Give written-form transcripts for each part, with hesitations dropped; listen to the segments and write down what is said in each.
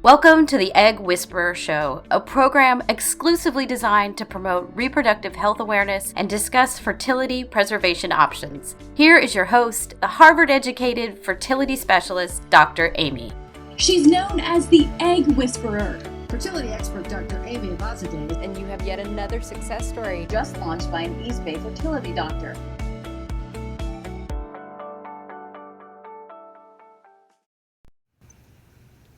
Welcome to the Egg Whisperer Show, a program exclusively designed to promote reproductive health awareness and discuss fertility preservation options. Here is your host, the Harvard-educated fertility specialist, Dr. Amy. She's known as the Egg Whisperer. Fertility expert Dr. Amy Vazadeh. And you have yet another success story just launched by an East Bay fertility doctor.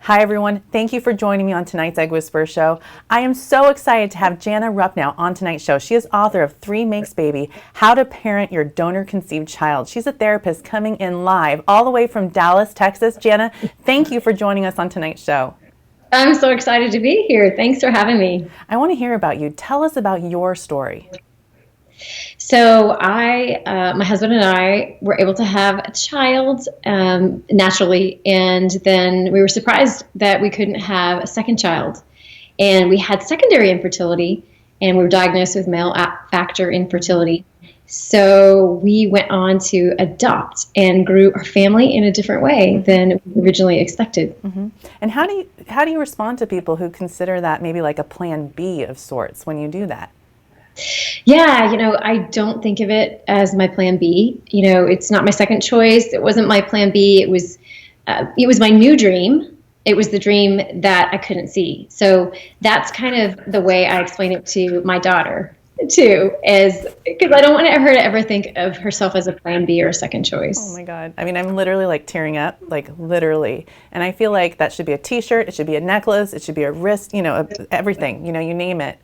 Hi everyone, thank you for joining me on tonight's Egg Whisperer Show. I am so excited to have Jana Rupnow on tonight's show. She is author of 3 Makes Baby, How to Parent Your Donor-Conceived Child. She's a therapist coming in live all the way from Dallas, Texas. Jana, thank you for joining us on tonight's show. I'm so excited to be here. Thanks for having me. I want to hear about you. Tell us about your story. So my husband and I were able to have a child naturally, and then we were surprised that we couldn't have a second child. And we had secondary infertility, and we were diagnosed with male factor infertility. So we went on to adopt and grew our family in a different way than we originally expected. Mm-hmm. And how do you respond to people who consider that maybe like a plan B of sorts when you do that? Yeah, I don't think of it as my plan B. It's not my second choice. It wasn't my plan B. It was my new dream. It was the dream that I couldn't see. So that's kind of the way I explain it to my daughter too, because I don't want her to ever think of herself as a plan B or a second choice. Oh my God. I mean, I'm literally like tearing up, like literally. And I feel like that should be a t-shirt. It should be a necklace. It should be a wrist, everything, you name it.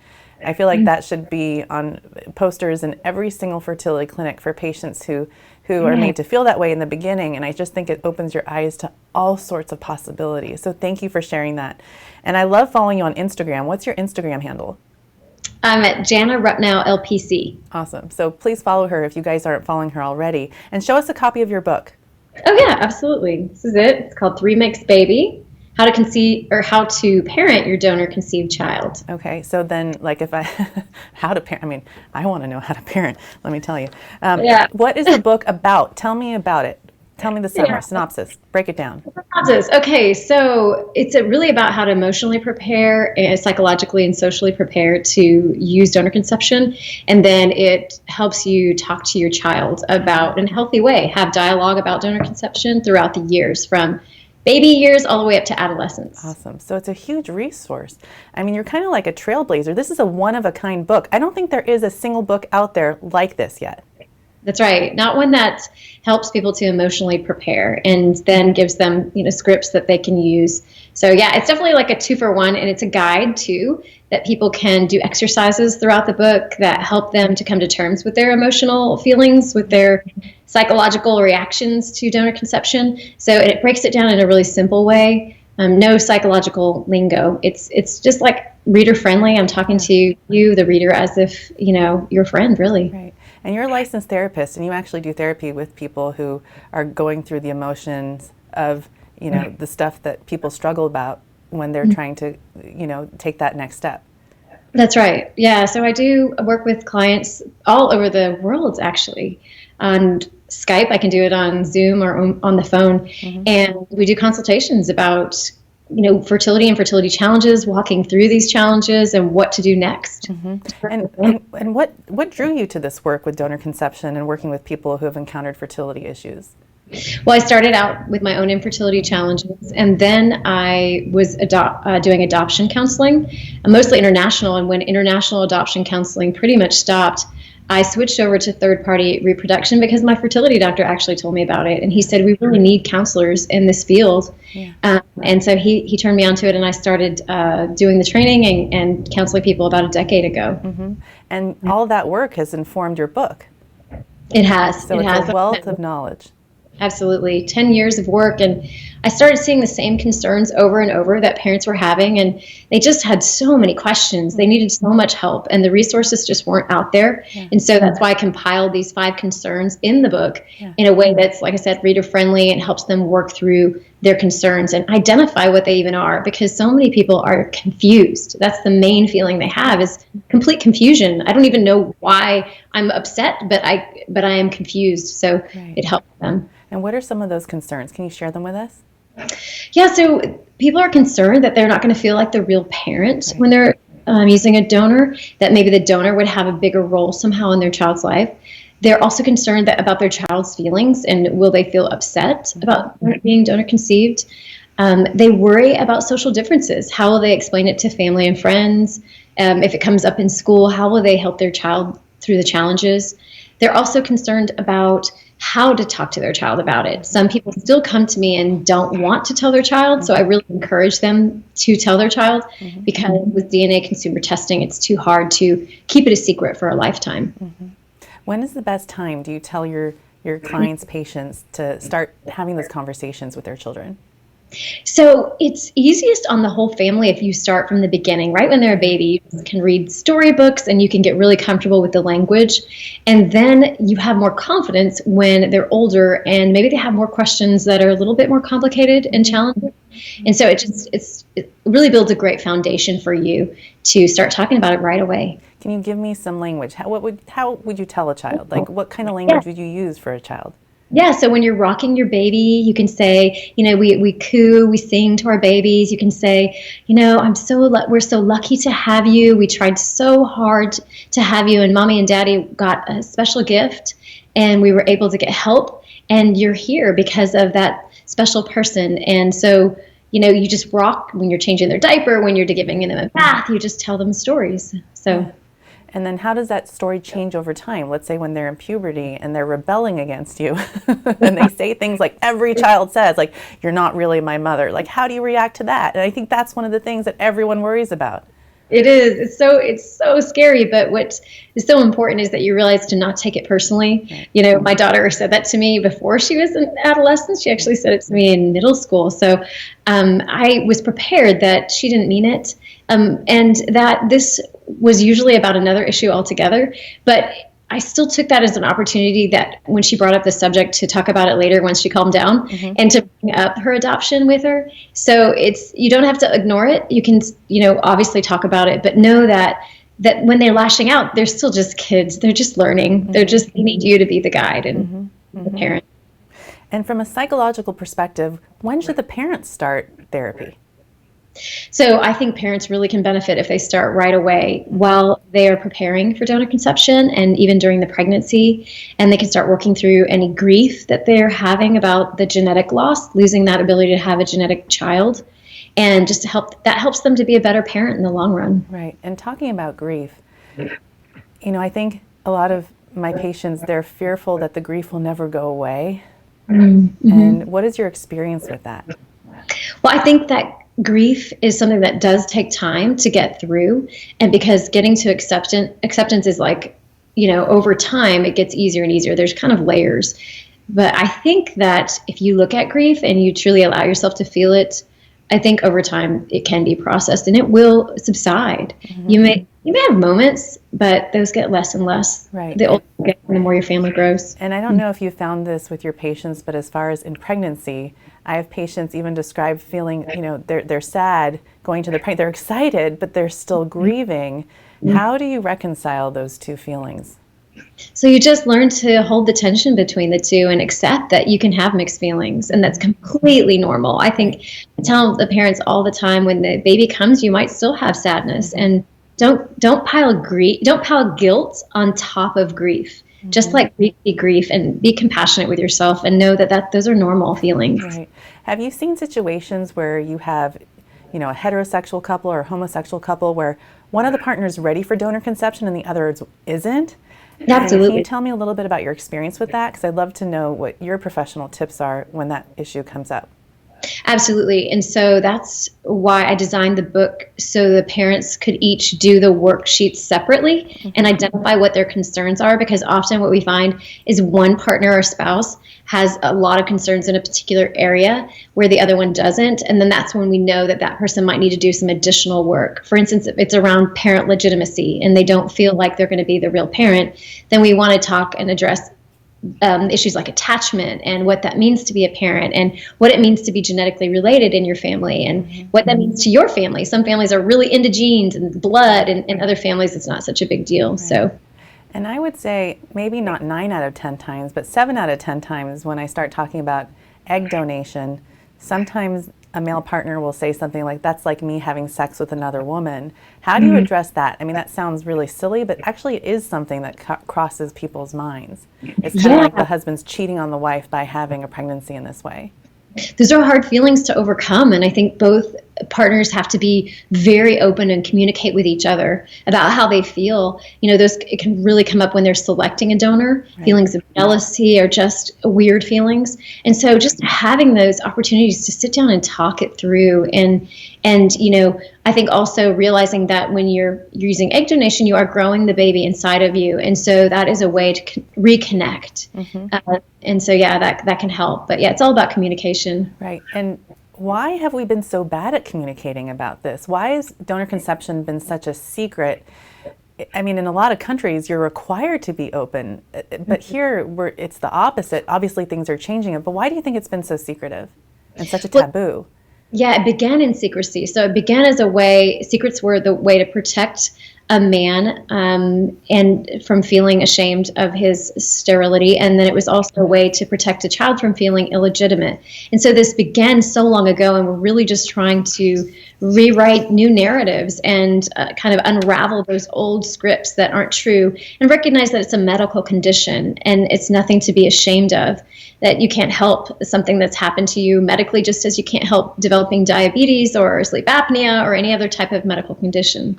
I feel like that should be on posters in every single fertility clinic for patients who are made to feel that way in the beginning. And I just think it opens your eyes to all sorts of possibilities. So thank you for sharing that. And I love following you on Instagram. What's your Instagram handle? I'm at Jana Rupnow LPC. Awesome. So please follow her if you guys aren't following her already. And show us a copy of your book. Oh yeah, absolutely. This is it. It's called 3 Makes Baby. How to parent your donor-conceived child. Okay, so then, like, how to parent? I mean, I want to know how to parent. Let me tell you. What is the book about? Tell me about it. Tell me the summary, synopsis. Break it down. Synopsis. Okay, so it's really about how to emotionally prepare, and psychologically and socially prepare to use donor conception, and then it helps you talk to your child about, in a healthy way, have dialogue about donor conception throughout the years from baby years all the way up to adolescence. Awesome. So it's a huge resource. I mean, you're kind of like a trailblazer. This is a one-of-a-kind book. I don't think there is a single book out there like this yet. That's right. Not one that helps people to emotionally prepare and then gives them, scripts that they can use. So yeah, it's definitely like a 2-for-1, and it's a guide too that people can do exercises throughout the book that help them to come to terms with their emotional feelings, with their psychological reactions to donor conception. So it breaks it down in a really simple way. No psychological lingo. It's just like reader friendly. I'm talking to you, the reader, as if you're a friend, really. Right. And you're a licensed therapist, and you actually do therapy with people who are going through the emotions of the stuff that people struggle about when they're trying to take that next step. That's right. Yeah. So I do work with clients all over the world, actually. On Skype, I can do it on Zoom or on the phone. And we do consultations about, fertility and fertility challenges, walking through these challenges and what to do next. And what drew you to this work with donor conception and working with people who have encountered fertility issues? Well, I started out with my own infertility challenges, and then I was doing adoption counseling, mostly international. And when international adoption counseling pretty much stopped, I switched over to third-party reproduction because my fertility doctor actually told me about it. And he said, we really need counselors in this field. Yeah. And so he turned me onto it, and I started doing the training and counseling people about a decade ago. And all of that work has informed your book. It has. So it's a wealth of knowledge. Absolutely. 10 years of work. And I started seeing the same concerns over and over that parents were having. And they just had so many questions. They needed so much help. And the resources just weren't out there. Yeah. And so that's why I compiled these 5 concerns in the book in a way that's, like I said, reader friendly and helps them work through their concerns and identify what they even are, because so many people are confused. That's the main feeling they have, is complete confusion. I don't even know why I'm upset, but I am confused. So it helps them. And what are some of those concerns? Can you share them with us? Yeah, so people are concerned that they're not going to feel like the real parent when they're using a donor, that maybe the donor would have a bigger role somehow in their child's life. They're also concerned about their child's feelings and will they feel upset about being donor conceived. They worry about social differences. How will they explain it to family and friends? If it comes up in school, how will they help their child through the challenges? They're also concerned about how to talk to their child about it. Some people still come to me and don't want to tell their child, so I really encourage them to tell their child because with DNA consumer testing, it's too hard to keep it a secret for a lifetime. When is the best time, do you tell your clients, patients, to start having those conversations with their children? So it's easiest on the whole family if you start from the beginning, right when they're a baby. You can read storybooks and you can get really comfortable with the language. And then you have more confidence when they're older and maybe they have more questions that are a little bit more complicated and challenging. And so it really builds a great foundation for you to start talking about it right away. Can you give me some language? How would you tell a child? Like, what kind of language would you use for a child? Yeah, so when you're rocking your baby, you can say, we coo, we sing to our babies. You can say, we're so lucky to have you. We tried so hard to have you, and mommy and daddy got a special gift, and we were able to get help, and you're here because of that special person. And so, you just rock when you're changing their diaper, when you're giving them a bath, you just tell them stories. So. And then how does that story change over time? Let's say when they're in puberty and they're rebelling against you and they say things like every child says, like, you're not really my mother. Like, how do you react to that? And I think that's one of the things that everyone worries about. It is. It's so scary. But what is so important is that you realize to not take it personally. My daughter said that to me before she was an adolescent. She actually said it to me in middle school. So I was prepared that she didn't mean it. And that this was usually about another issue altogether. But I still took that as an opportunity that when she brought up the subject to talk about it later once she calmed down and to bring up her adoption with her. So you don't have to ignore it. You can, obviously talk about it, but know that when they're lashing out, they're still just kids. They're just learning. They need you to be the guide and the parent. And from a psychological perspective, when should the parents start therapy? So I think parents really can benefit if they start right away while they are preparing for donor conception and even during the pregnancy. And they can start working through any grief that they're having about the genetic loss, losing that ability to have a genetic child. And just that helps them to be a better parent in the long run. Right. And talking about grief, I think a lot of my patients, they're fearful that the grief will never go away. And what is your experience with that? Well, I think that grief is something that does take time to get through. And because getting to acceptance is like, over time, it gets easier and easier. There's kind of layers. But I think that if you look at grief and you truly allow yourself to feel it, I think over time it can be processed and it will subside. You may have moments, but those get less and less. Right. The older you get, the more your family grows. And I don't know if you found this with your patients, but as far as in pregnancy, I have patients even describe feeling, they're sad going to the pregnancy. They're excited, but they're still grieving. How do you reconcile those two feelings? So you just learn to hold the tension between the two and accept that you can have mixed feelings, and that's completely normal. I think I tell the parents all the time, when the baby comes, you might still have sadness, and don't pile guilt on top of grief. Just like grief be grief, and be compassionate with yourself and know that those are normal feelings. Right. Have you seen situations where you have, a heterosexual couple or a homosexual couple where one of the partners is ready for donor conception and the other isn't? Absolutely. Can you tell me a little bit about your experience with that? Because I'd love to know what your professional tips are when that issue comes up. Absolutely. And so that's why I designed the book, so the parents could each do the worksheets separately and identify what their concerns are, because often what we find is one partner or spouse has a lot of concerns in a particular area where the other one doesn't. And then that's when we know that person might need to do some additional work. For instance, if it's around parent legitimacy and they don't feel like they're going to be the real parent, then we want to talk and address issues like attachment and what that means to be a parent and what it means to be genetically related in your family and what that means to your family. Some families are really into genes and blood, and other families it's not such a big deal. Right. So, and I would say maybe not 9 out of 10 times, but 7 out of 10 times when I start talking about egg donation, sometimes a male partner will say something like, that's like me having sex with another woman. How do you address that? I mean, that sounds really silly, but actually it is something that crosses people's minds. It's kind of like the husband's cheating on the wife by having a pregnancy in this way. Those are hard feelings to overcome, and I think both partners have to be very open and communicate with each other about how they feel. It can really come up when they're selecting a donor. Right. Feelings of jealousy or just weird feelings, and so just having those opportunities to sit down and talk it through, and I think also realizing that when you're using egg donation, you are growing the baby inside of you, and so that is a way to reconnect. And so that can help. But it's all about communication. Right. And why have we been so bad at communicating about this? Why has donor conception been such a secret? I mean, in a lot of countries, you're required to be open, but here it's the opposite. Obviously, things are changing, but why do you think it's been so secretive and such a taboo? Yeah, it began in secrecy. So it began as a way, secrets were the way to protect a man and from feeling ashamed of his sterility. And then it was also a way to protect a child from feeling illegitimate. And so this began so long ago, and we're really just trying to rewrite new narratives and kind of unravel those old scripts that aren't true, and recognize that it's a medical condition and it's nothing to be ashamed of, that you can't help something that's happened to you medically, just as you can't help developing diabetes or sleep apnea or any other type of medical condition.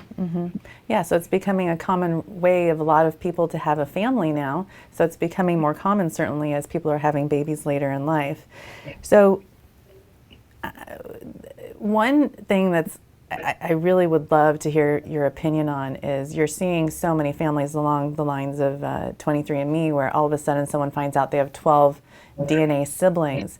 Yeah, so it's becoming a common way of a lot of people to have a family now. So it's becoming more common, certainly, as people are having babies later in life. So one thing I really would love to hear your opinion on is you're seeing so many families along the lines of 23andMe, where all of a sudden someone finds out they have 12 DNA siblings.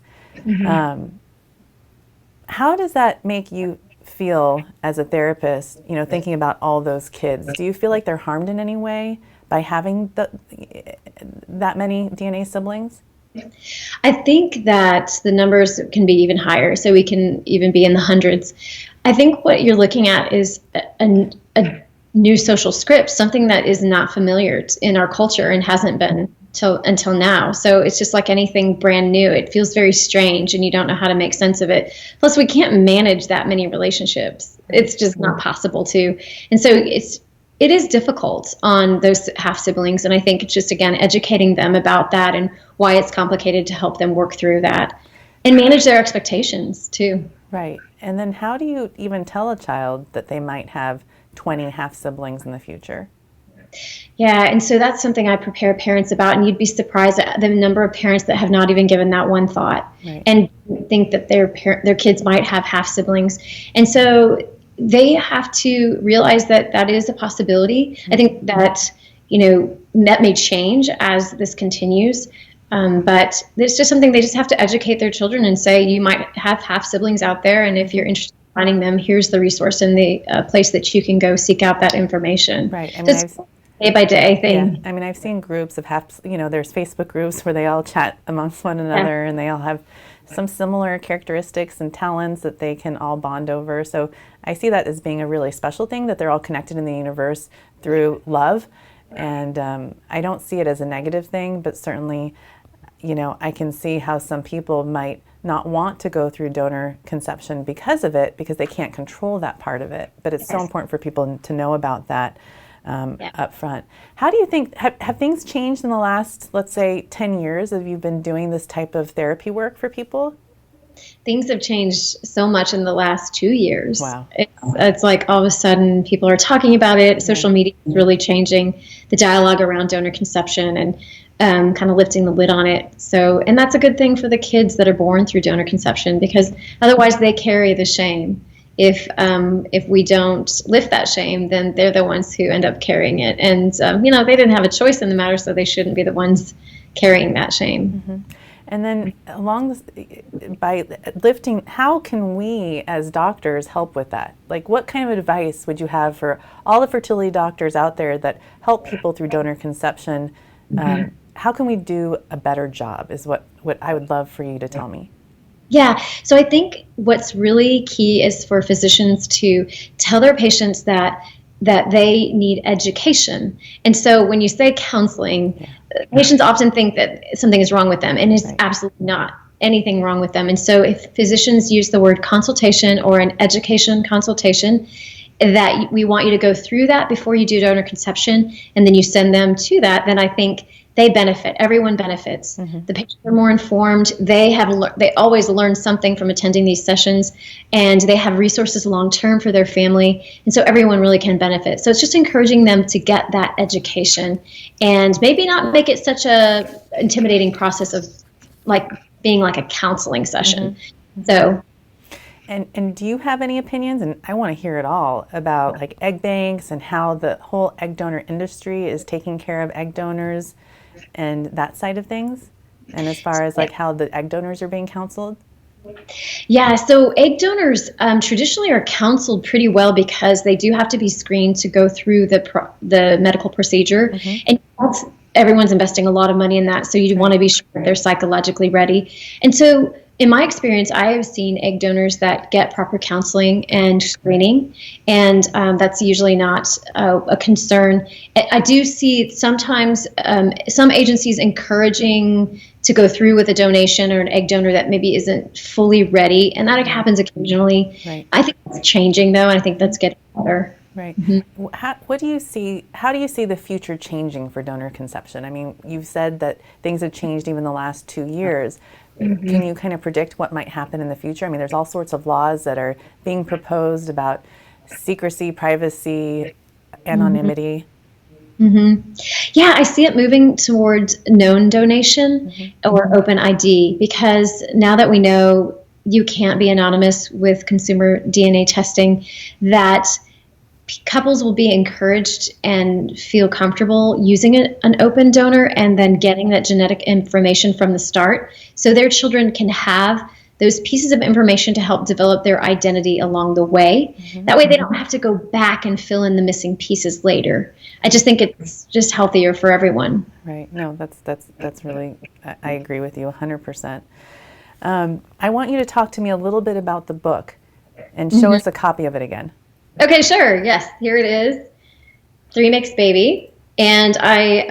How does that make you feel as a therapist, thinking about all those kids? Do you feel like they're harmed in any way by having that many DNA siblings? I think that the numbers can be even higher, so we can even be in the hundreds. I think what you're looking at is a new social script, something that is not familiar in our culture and hasn't been until now. So it's just like anything brand new. It feels very strange, and you don't know how to make sense of it. Plus, we can't manage that many relationships. It's just not possible to. And so it is difficult on those half siblings. And I think it's just, again, educating them about that and why it's complicated, to help them work through that and manage their expectations too. Right. And then how do you even tell a child that they might have 20 half siblings in the future? Yeah, and so that's something I prepare parents about, and you'd be surprised at the number of parents that have not even given that one thought, right, and think that their kids might have half siblings. And so they have to realize that that is a possibility. Mm-hmm. I think that, that may change as this continues. But it's just something they just have to educate their children and say, you might have half siblings out there, and if you're interested in finding them, here's the resource and the place that you can go seek out that information. Right. I mean, it's day by day thing. Yeah. I mean, I've seen groups of there's Facebook groups where they all chat amongst one another, and they all have some similar characteristics and talents that they can all bond over. So I see that as being a really special thing, that they're all connected in the universe through love. And I don't see it as a negative thing, but certainly, I can see how some people might not want to go through donor conception because of it, because they can't control that part of it. But it's so important for people to know about that up front. How do you think, have things changed in the last, let's say, 10 years as you've been doing this type of therapy work for people? Things have changed so much in the last 2 years. Wow. It's like all of a sudden people are talking about it. Social media is really changing the dialogue around donor conception and kind of lifting the lid on it. So, and that's a good thing for the kids that are born through donor conception, because otherwise they carry the shame. If we don't lift that shame, then they're the ones who end up carrying it. And, they didn't have a choice in the matter, so they shouldn't be the ones carrying that shame. Mm-hmm. And then by lifting, how can we as doctors help with that? Like, what kind of advice would you have for all the fertility doctors out there that help people through donor conception? How can we do a better job is what I would love for you to tell me. Yeah, so I think what's really key is for physicians to tell their patients that they need education. And so when you say counseling, patients often think that something is wrong with them, and it's absolutely not. anything wrong with them. And so if physicians use the word consultation or an education consultation, that we want you to go through that before you do donor conception, and then you send them to that, then I think they benefit. Everyone benefits. The patients are more informed. They always learn something from attending these sessions, and they have resources long term for their family, and so everyone really can benefit. So it's just encouraging them to get that education, and maybe not make it such a intimidating process of like being like a counseling session. So. And do you have any opinions, and I want to hear it all, about like egg banks and how the whole egg donor industry is taking care of egg donors and that side of things? And as far as like how the egg donors are being counseled? Yeah, so egg donors traditionally are counseled pretty well because they do have to be screened to go through the medical procedure. And everyone's investing a lot of money in that, so you want to be sure they're psychologically ready. And so in my experience, I have seen egg donors that get proper counseling and screening, and that's usually not a concern. I do see sometimes some agencies encouraging to go through with a donation or an egg donor that maybe isn't fully ready, and that happens occasionally. Right. I think it's changing, though, and I think that's getting better. Right. How do you see the future changing for donor conception? I mean, you've said that things have changed even the last 2 years. Can you kind of predict what might happen in the future? I mean, there's all sorts of laws that are being proposed about secrecy, privacy, anonymity. Yeah, I see it moving towards known donation or open ID, because now that we know you can't be anonymous with consumer DNA testing, that couples will be encouraged and feel comfortable using an open donor and then getting that genetic information from the start, so their children can have those pieces of information to help develop their identity along the way. That way they don't have to go back and fill in the missing pieces later. I just think it's just healthier for everyone. Right. No, that's really, I agree with you 100%. I want you to talk to me a little bit about the book and show us a copy of it again. Okay, sure. Yes, here it is. 3 Mixed Baby. And I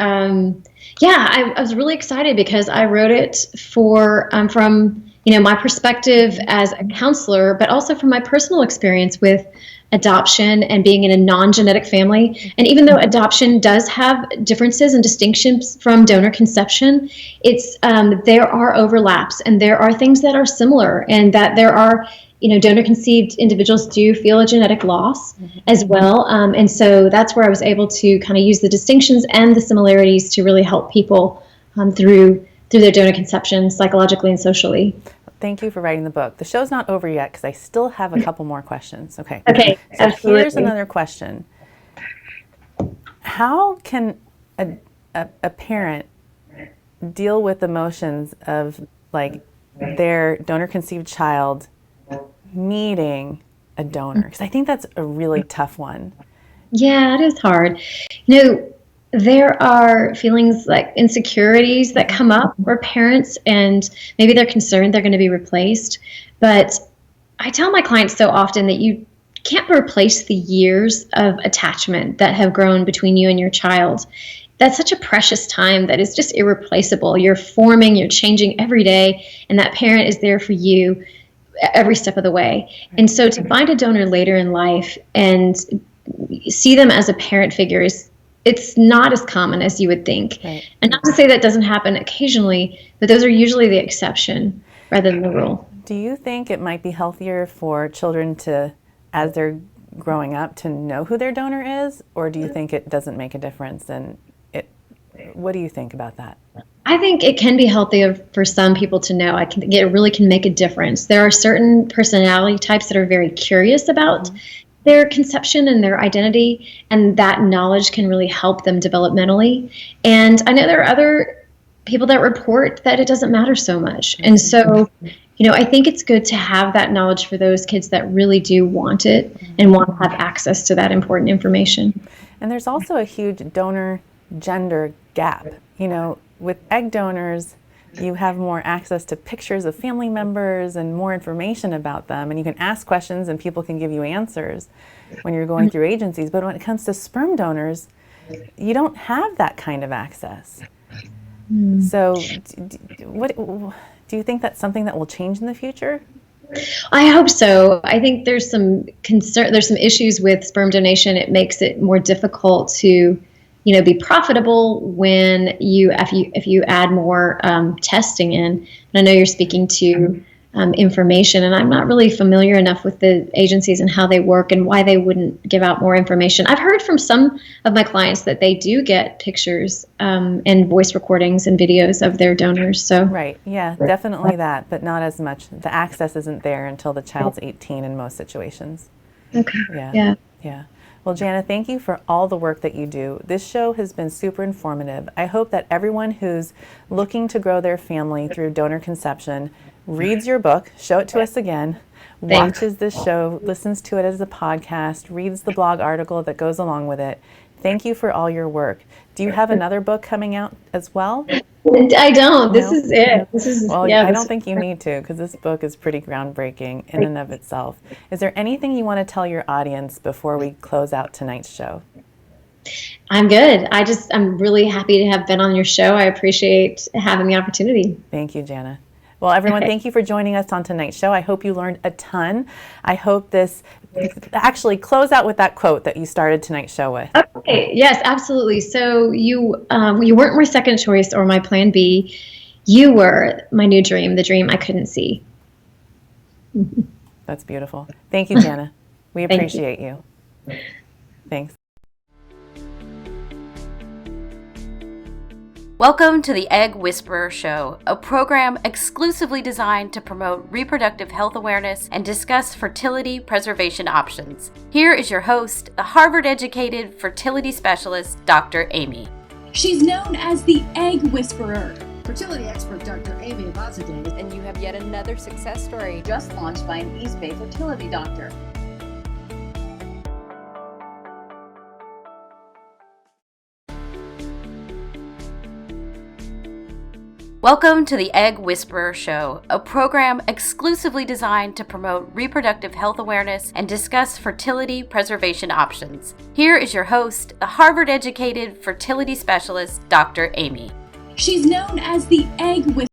was really excited because I wrote it from my perspective as a counselor, but also from my personal experience with adoption and being in a non-genetic family. And even though adoption does have differences and distinctions from donor conception, there are overlaps, and there are things that are similar, and that there are donor conceived individuals do feel a genetic loss as well. And so that's where I was able to kind of use the distinctions and the similarities to really help people through their donor conception psychologically and socially. Thank you for writing the book. The show's not over yet because I still have a couple more questions. Okay. Okay. So absolutely. Here's another question. How can a parent deal with emotions of like their donor conceived child meeting a donor? Because I think that's a really tough one. Yeah, it is hard. There are feelings like insecurities that come up for parents, and maybe they're concerned they're going to be replaced. But I tell my clients so often that you can't replace the years of attachment that have grown between you and your child. That's such a precious time that is just irreplaceable. You're forming, you're changing every day, and that parent is there for you every step of the way. And so to find a donor later in life and see them as a parent figure it's not as common as you would think. Right. And not to say that doesn't happen occasionally, but those are usually the exception rather than the rule. Do you think it might be healthier for children to, as they're growing up, to know who their donor is? Or do you think it doesn't make a difference? And what do you think about that? I think it can be healthier for some people to know. I think it really can make a difference. There are certain personality types that are very curious about their conception and their identity, and that knowledge can really help them developmentally. And I know there are other people that report that it doesn't matter so much. And so, I think it's good to have that knowledge for those kids that really do want it and want to have access to that important information. And there's also a huge donor gender gap. With egg donors, you have more access to pictures of family members and more information about them, and you can ask questions and people can give you answers when you're going through agencies. But when it comes to sperm donors, you don't have that kind of access. So Do you think that's something that will change in the future? I hope so. I think there's some concern. There's some issues with sperm donation. It makes it more difficult to, be profitable when if you add more testing in. And I know you're speaking to information, and I'm not really familiar enough with the agencies and how they work and why they wouldn't give out more information. I've heard from some of my clients that they do get pictures and voice recordings and videos of their donors. So right, yeah, definitely that, but not as much. The access isn't there until the child's 18 in most situations. Okay. Yeah. Well, Jana, thank you for all the work that you do. This show has been super informative. I hope that everyone who's looking to grow their family through donor conception reads your book, show it to us again, watches this show, listens to it as a podcast, reads the blog article that goes along with it. Thank you for all your work. Do you have another book coming out as well? I don't. This is it. I don't think you need to, because this book is pretty groundbreaking in and of itself. Is there anything you want to tell your audience before we close out tonight's show? I'm good. I'm really happy to have been on your show. I appreciate having the opportunity. Thank you, Jana. Well, everyone, thank you for joining us on tonight's show. I hope you learned a ton. I hope actually close out with that quote that you started tonight's show with. Okay. Yes, absolutely. So you weren't my second choice or my plan B. You were my new dream, the dream I couldn't see. That's beautiful. Thank you, Jana. We appreciate you. Thanks. Welcome to the Egg Whisperer Show, a program exclusively designed to promote reproductive health awareness and discuss fertility preservation options. Here is your host, the Harvard-educated fertility specialist, Dr. Amy. She's known as the Egg Whisperer. Fertility expert Dr. Amy Avazadeh. And you have yet another success story. Just launched by an East Bay fertility doctor. Welcome to the Egg Whisperer Show, a program exclusively designed to promote reproductive health awareness and discuss fertility preservation options. Here is your host, the Harvard-educated fertility specialist, Dr. Amy. She's known as the Egg Whisperer.